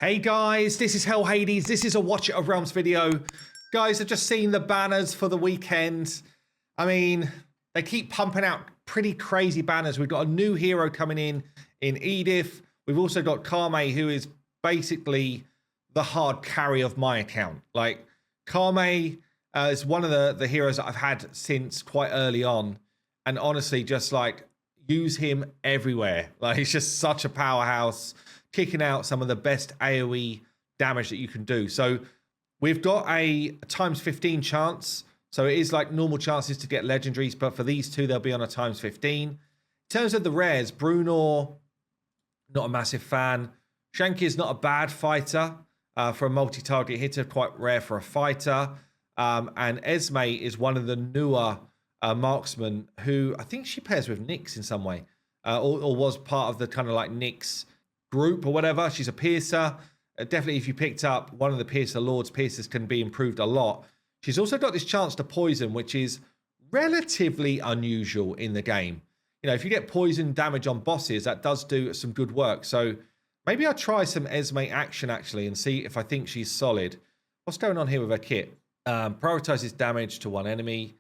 Hey guys, this is Hell Hades. This is a Watch It of Realms video. Guys, I've just seen the banners for the weekend. I mean, they keep pumping out pretty crazy banners. We've got a new hero coming in Edith. We've also got Karr, who is basically the hard carry of my account. Like, Karr is one of the heroes that I've had since quite early on. And honestly, just like, use him everywhere. Like, he's just such a powerhouse, kicking out some of the best AoE damage that you can do. So we've got a times 15 chance. So it is like normal chances to get legendaries, but for these two, they'll be on a times 15. In terms of the rares, Brunor, not a massive fan. Shanky is not a bad fighter for a multi-target hitter, quite rare for a fighter. And Esme is one of the newer marksmen who I think she pairs with Nyx in some way, or was part of the kind of like Nyx group or whatever. She's a piercer. Definitely, if you picked up one of the piercer lords, piercers can be improved a lot. She's also got this chance to poison, which is relatively unusual in the game. You know, if you get poison damage on bosses, that does do some good work. So maybe I'll try some Esme action actually and see if I think she's solid. What's going on here with her kit? Prioritizes damage to one enemy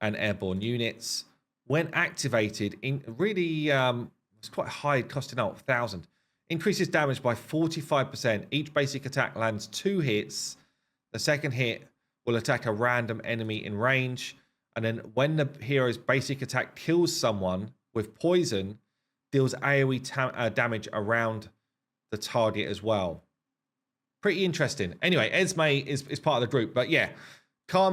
and airborne units. When activated, it's quite high, costing out 1,000. Increases damage by 45%. Each basic attack lands 2 hits. The second hit will attack a random enemy in range. And then when the hero's basic attack kills someone with poison, deals AoE damage around the target as well. Pretty interesting. Anyway, Esme is part of the group. But yeah, Karr,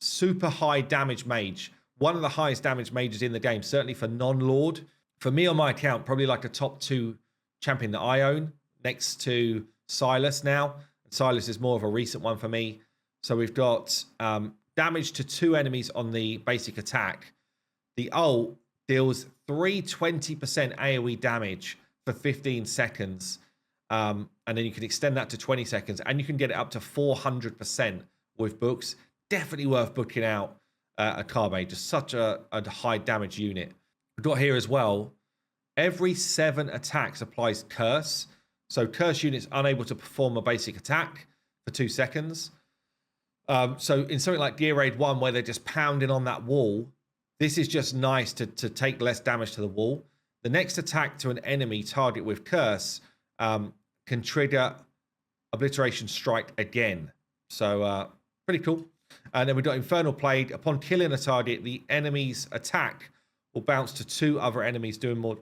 super high damage mage. One of the highest damage mages in the game, certainly for non-lord. For me on my account, probably like a top 2 champion that I own, next to Silas now. Silas is more of a recent one for me. So we've got damage to 2 enemies on the basic attack. The ult deals 320% AoE damage for 15 seconds. And then you can extend that to 20 seconds. And you can get it up to 400% with books. Definitely worth booking out a Karr. Just such a high damage unit. We've got here as well, every 7 attacks applies curse. So curse units unable to perform a basic attack for 2 seconds. So in something like Gear Raid 1, where they're just pounding on that wall, this is just nice to take less damage to the wall. The next attack to an enemy target with curse can trigger Obliteration Strike again. So pretty cool. And then we've got Infernal Plague. Upon killing a target, the enemy's attack will bounce to 2 other enemies, doing more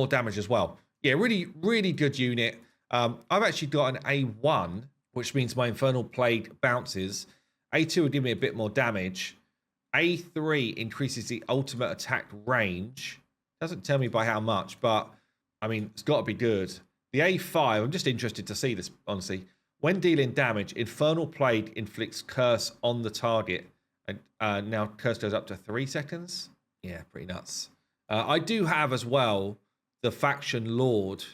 damage as well. Yeah, really, really good unit. I've actually got an A1, which means my Infernal Plague bounces. A2 will give me a bit more damage. A3 increases the ultimate attack range. Doesn't tell me by how much, but I mean, it's got to be good. The A5, I'm just interested to see this, honestly. When dealing damage, Infernal Plague inflicts curse on the target. And now curse goes up to 3 seconds. Yeah, pretty nuts. I do have as well the faction lord,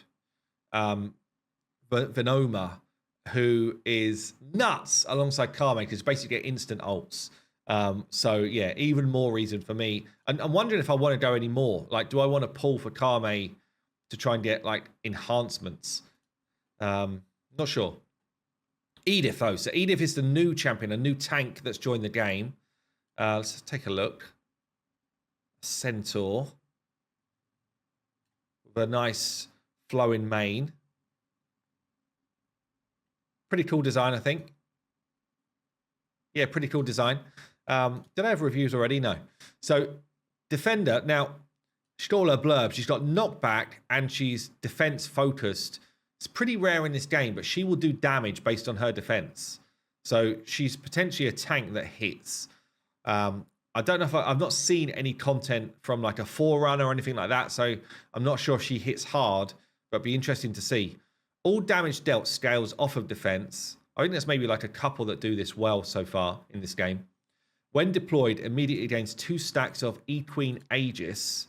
Venoma, who is nuts alongside Karr, because basically get instant ults. So yeah, even more reason for me. And I'm wondering if I want to go any more. Like, do I want to pull for Karr to try and get like enhancements? Not sure. Edith though. So Edith is the new champion, a new tank that's joined the game. Let's take a look. Centaur with a nice flowing mane. Pretty cool design, I think. Yeah, pretty cool design. Don't have reviews already, no. So defender, now she's got all her blurb. She's got knockback and she's defense focused. It's pretty rare in this game, but she will do damage based on her defense. So she's potentially a tank that hits. I don't know if I've not seen any content from like a Forerunner or anything like that, so I'm not sure if she hits hard, but it'd be interesting to see. All damage dealt scales off of defense. I think there's maybe like a couple that do this well so far in this game. When deployed, immediately gains 2 stacks of Equine Aegis.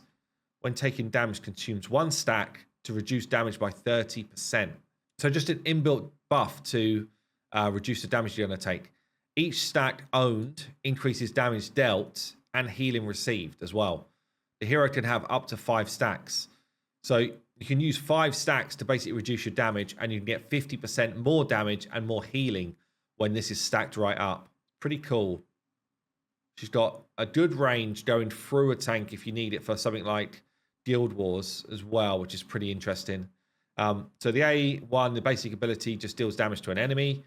When taking damage, consumes 1 stack to reduce damage by 30%. So just an inbuilt buff to reduce the damage you're going to take. Each stack owned increases damage dealt and healing received as well. The hero can have up to 5 stacks. So You can use 5 stacks to basically reduce your damage, and you can get 50% more damage and more healing when this is stacked right up. Pretty cool. She's got a good range going through a tank if you need it for something like Guild Wars as well, which is pretty interesting. So the A1, the basic ability, just deals damage to an enemy.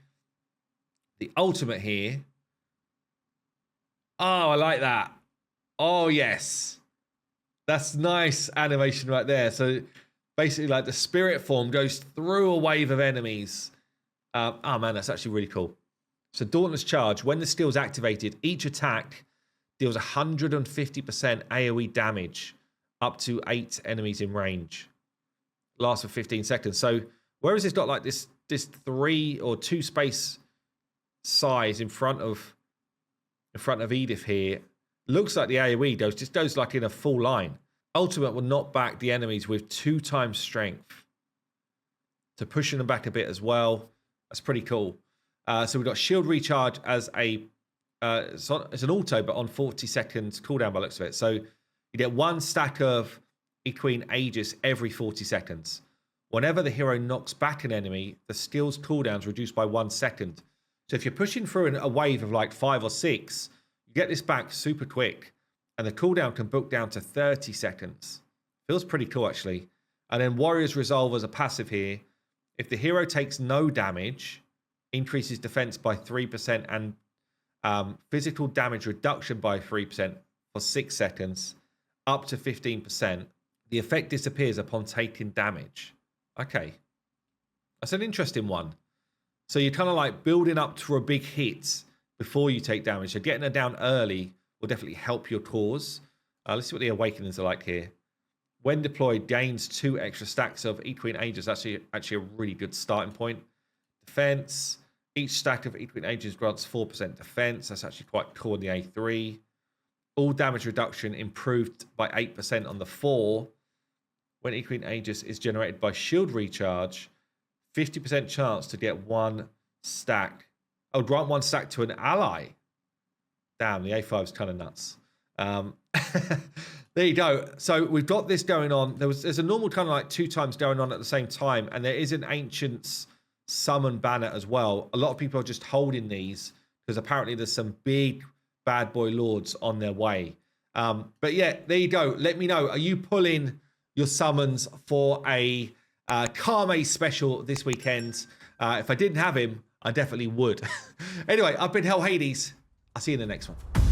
The ultimate here. Oh, I like that. Oh, yes. That's nice animation right there. So basically, like, the spirit form goes through a wave of enemies. Oh, man, that's actually really cool. So Dauntless Charge, when the skill is activated, each attack deals 150% AoE damage up to 8 enemies in range. Lasts for 15 seconds. So whereas it's got like this 3 or 2 space size in front of Edith here, looks like the AoE just goes like in a full line. Ultimate will knock back the enemies with 2 times strength. So pushing them back a bit as well. That's pretty cool. So we've got shield recharge as a it's an auto, but on 40 seconds cooldown by the looks of it. So you get 1 stack of Equine Aegis every 40 seconds. Whenever the hero knocks back an enemy, the skill's cooldown is reduced by 1 second. So if you're pushing through a wave of like 5 or 6, you get this back super quick, and the cooldown can book down to 30 seconds. Feels pretty cool, actually. And then Warrior's Resolve as a passive here. If the hero takes no damage, increases defense by 3% and physical damage reduction by 3% for 6 seconds, up to 15%. The effect disappears upon taking damage. Okay. That's an interesting one. So you're kind of like building up to a big hit before you take damage. So getting her down early will definitely help your cause. Let's see what the Awakenings are like here. When deployed, gains 2 extra stacks of Equine Aegis. That's actually a really good starting point. Defense. Each stack of Equine Aegis grants 4% defense. That's actually quite cool in the A3. All damage reduction improved by 8% on the 4. When Equine Aegis is generated by shield recharge, 50% chance to get 1 stack. Oh, grant 1 stack to an ally. Damn, the A5 is kind of nuts. There you go. So we've got this going on. There's a normal kind of like 2 times going on at the same time, and there is an Ancient's Summon banner as well. A lot of people are just holding these because apparently there's some big bad boy lords on their way. But yeah, there you go. Let me know. Are you pulling your summons for a Karr special this weekend? If I didn't have him, I definitely would. Anyway, I've been Hell Hades. I'll see you in the next one.